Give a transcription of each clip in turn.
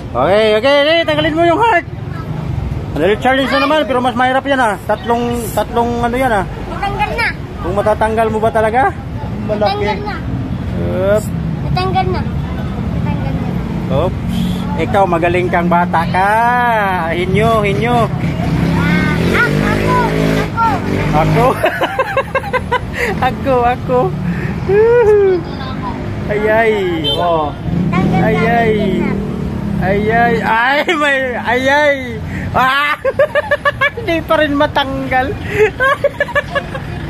Okay, okay, tanggalin mo yung heart. Challenge na naman, pero mas mahirap yan ah. Tatlong ano yan ah. Natanggal na. Kung matatanggal mo ba talaga? Malaki. Natanggal na. Oops. Natanggal na. Natanggal na. Oops. Ikaw magaling kang bata ka. Hinyo, hinyo. Ako. Ako. Ayay. Oh. Ayay. Ayay. Ay, may ayay. Ah! Hindi pa rin matanggal.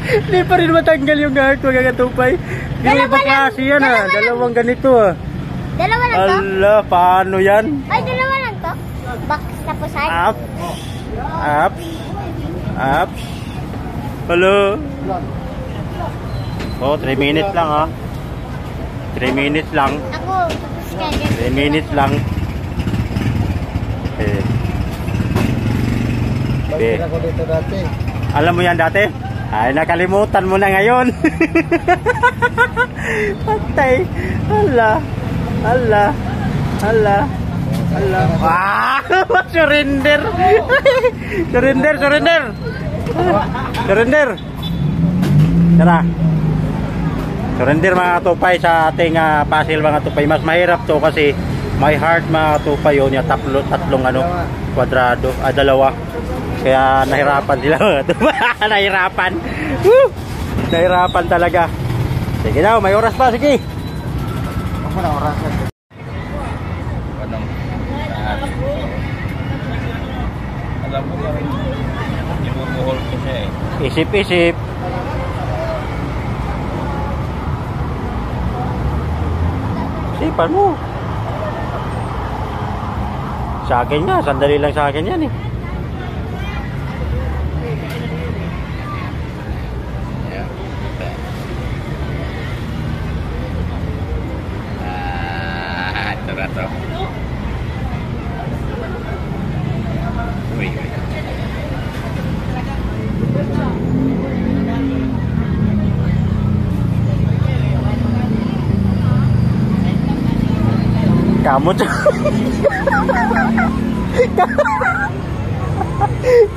Hindi pa rin matanggal yung heart, magkakatupay. Yung iba klase yan ah. Dalawang ganito ah. Dalawa lang to? Ala, paano yan? Ay, dalawa lang to? Box tapos ay? Up. Hello. Oh, 3 minutes lang ah. 3 minutes lang. Ako, tapos ka dyan. 3 minutes lang. Eh. Bakit ako dito dati? Alam mo yan dati? Ay, nakalimutan mo na ngayon. Patay. Ala. Ah! Surrender. Surrender. Tara. Surrender mga katupay sa ating puzzle mga katupay. Mas mahirap to kasi may heart mga katupay yun. Yung tatlong ano, kwadrado. Dalawa. Kaya nahirapan sila mga katupay. Nahirapan. Woo! Nahirapan talaga. Sige daw, may oras pa. Sige. Ako na oras. Alam mo ba rin, ibubuhol ko siya eh. Isip-isip. Isipan mo. Sa akin nga, sandali lang sa akin yan eh. Ito na to. Uy. Kamot.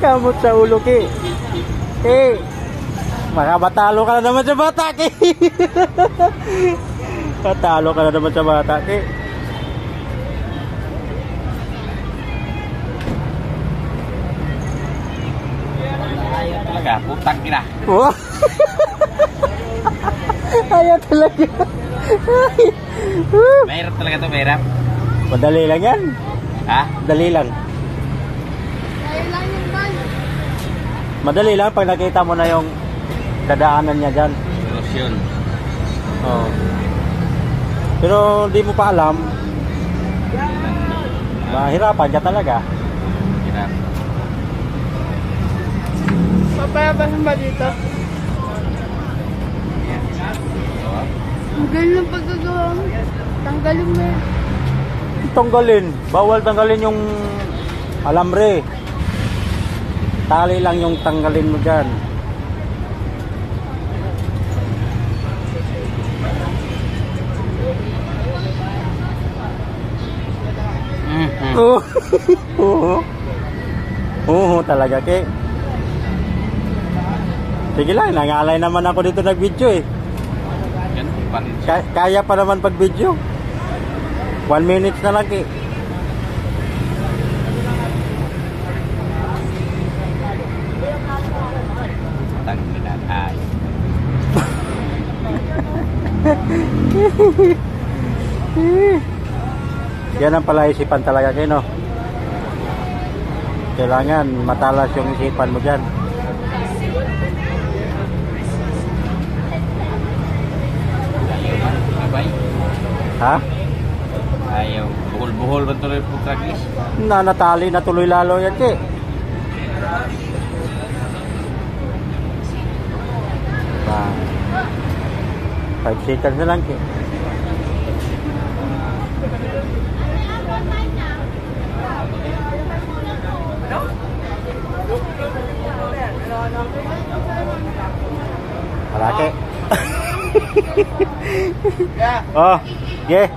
Kamot sa ulo, Ki. Makabatalo ka na naman sa bata, Ki. Patalo ka na naman sa bata, Ki. Ayaw talaga, putang ina. Oh. Ayaw talaga. Mahirap talaga to, mahirap. Madali lang yan. Ha? Madali lang. Ayun lang yung bag. Madali lang pag nakita mo na yung dadaanan niya dyan. Solusyon. Oh. Pero di mo pa alam, mahirapan ka talaga. Hirap. Papayabasan ba dito? Ang galing ng paggagawa mo. Tanggalin mo yan. Tanggalin. Bawal tanggalin yung alambre. Tali lang yung tanggalin mo dyan. Oo talaga, Ki. Sige lang, nangalay naman ako dito nag-video eh. Ganun pa rin. Kaya pa naman pag-video. 1 minute na lang, Ki. Tanggilan ay. Yan ang pala isipan talaga kayo, no? Kailangan matalas yung isipan mo dyan. Ayaw man, sabay. Ha? Ayaw. Buhol-buhol ba tuloy po tragis? Natali na tuloy lalo yan, Ki. Ba, 5 seconds na lang, Ki. Malaki. Oh, yeah.